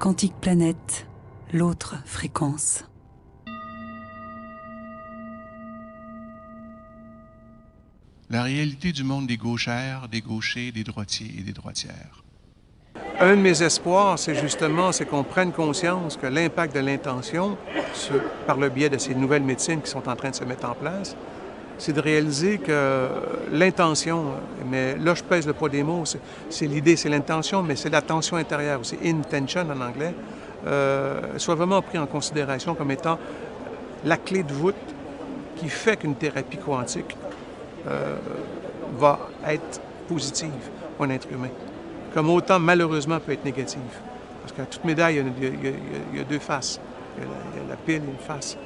Quantique Planète, l'autre fréquence. La réalité du monde des gauchères, des gauchers, des droitiers et des droitières. Un de mes espoirs, c'est qu'on prenne conscience que l'impact de l'intention, par le biais de ces nouvelles médecines qui sont en train de se mettre en place, c'est de réaliser que l'intention, mais là je pèse le poids des mots, c'est l'idée, c'est l'intention, mais c'est l'attention intérieure, c'est intention en anglais, soit vraiment pris en considération comme étant la clé de voûte qui fait qu'une thérapie quantique va être positive pour un être humain, comme autant malheureusement peut être négative. Parce qu'à toute médaille, il y a deux faces. Il y a la pile et une face.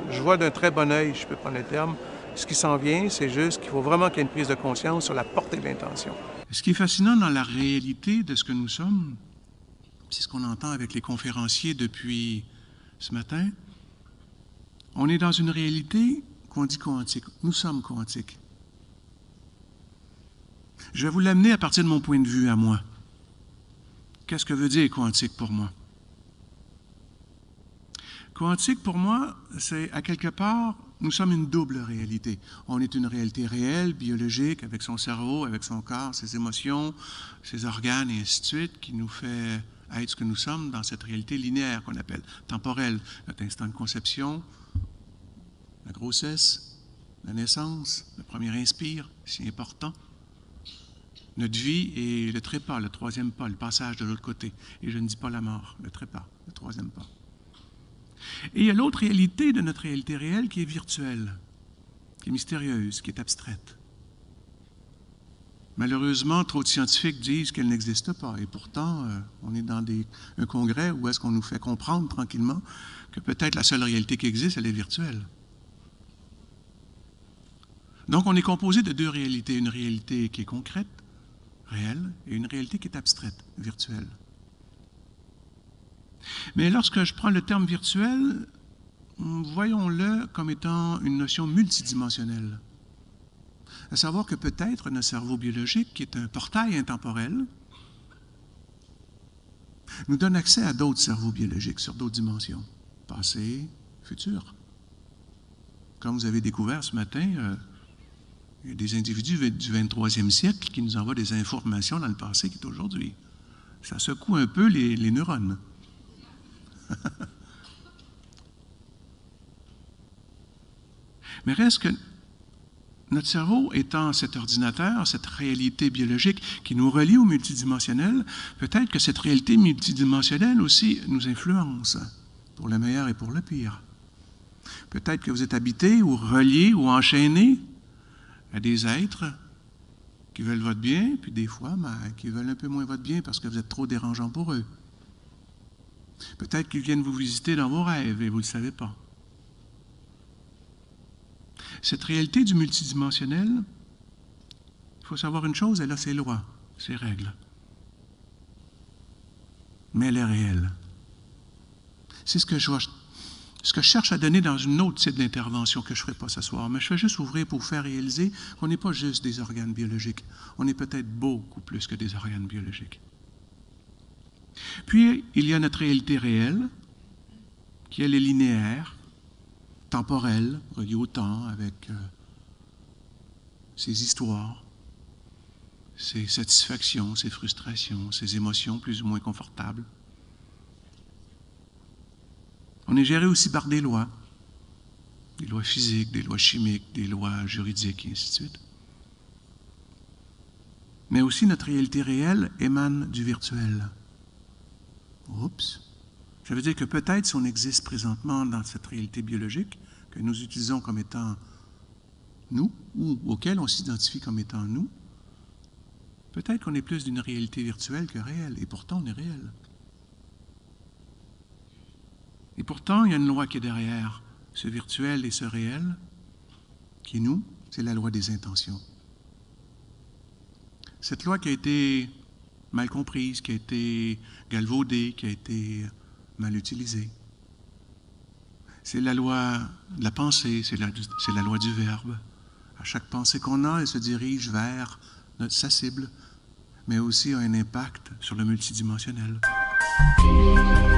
Je vois d'un très bon œil, je peux prendre le terme, ce qui s'en vient, c'est juste qu'il faut vraiment qu'il y ait une prise de conscience sur la portée de l'intention. Ce qui est fascinant dans la réalité de ce que nous sommes, c'est ce qu'on entend avec les conférenciers depuis ce matin, on est dans une réalité qu'on dit quantique. Nous sommes quantiques. Je vais vous l'amener à partir de mon point de vue à moi. Qu'est-ce que veut dire quantique pour moi? Quantique, pour moi, c'est à quelque part, nous sommes une double réalité. On est une réalité réelle, biologique, avec son cerveau, avec son corps, ses émotions, ses organes et ainsi de suite, qui nous fait être ce que nous sommes dans cette réalité linéaire qu'on appelle temporelle. Notre instant de conception, la grossesse, la naissance, le premier inspire, si important. Notre vie et le trépas, le troisième pas, le passage de l'autre côté. Et je ne dis pas la mort, le trépas, le troisième pas. Et il y a l'autre réalité de notre réalité réelle qui est virtuelle, qui est mystérieuse, qui est abstraite. Malheureusement, trop de scientifiques disent qu'elle n'existe pas. Et pourtant, on est dans un congrès où est-ce qu'on nous fait comprendre tranquillement que peut-être la seule réalité qui existe, elle est virtuelle. Donc, on est composé de deux réalités. Une réalité qui est concrète, réelle, et une réalité qui est abstraite, virtuelle. Mais lorsque je prends le terme virtuel, voyons-le comme étant une notion multidimensionnelle. À savoir que peut-être notre cerveau biologique, qui est un portail intemporel, nous donne accès à d'autres cerveaux biologiques sur d'autres dimensions, passé, futur. Comme vous avez découvert ce matin, il y a des individus du 23e siècle qui nous envoient des informations dans le passé qui est aujourd'hui. Ça secoue un peu les neurones. Mais reste que notre cerveau étant cet ordinateur, cette réalité biologique qui nous relie au multidimensionnel, peut-être que cette réalité multidimensionnelle aussi nous influence, pour le meilleur et pour le pire. Peut-être que vous êtes habité ou relié ou enchaîné à des êtres qui veulent votre bien, puis des fois, qui veulent un peu moins votre bien parce que vous êtes trop dérangeant pour eux. Peut-être qu'ils viennent vous visiter dans vos rêves et vous ne le savez pas. Cette réalité du multidimensionnel, il faut savoir une chose, elle a ses lois, ses règles. Mais elle est réelle. C'est ce que je cherche à donner dans une autre type d'intervention que je ne ferai pas ce soir. Mais je vais juste ouvrir pour vous faire réaliser qu'on n'est pas juste des organes biologiques. On est peut-être beaucoup plus que des organes biologiques. Puis, il y a notre réalité réelle, qui elle est linéaire, temporelle, reliée au temps, avec ses histoires, ses satisfactions, ses frustrations, ses émotions plus ou moins confortables. On est géré aussi par des lois physiques, des lois chimiques, des lois juridiques, et ainsi de suite. Mais aussi notre réalité réelle émane du virtuel. Oups! Ça veut dire que peut-être si on existe présentement dans cette réalité biologique, que nous utilisons comme étant nous, ou auquel on s'identifie comme étant nous, peut-être qu'on est plus d'une réalité virtuelle que réelle, et pourtant on est réel. Et pourtant, il y a une loi qui est derrière ce virtuel et ce réel, qui est nous, c'est la loi des intentions. Cette loi qui a été mal comprise, qui a été galvaudée, qui a été mal utilisée. C'est la loi de la pensée, c'est la loi du verbe. À chaque pensée qu'on a, elle se dirige vers sa cible. mais aussi a un impact sur le multidimensionnel.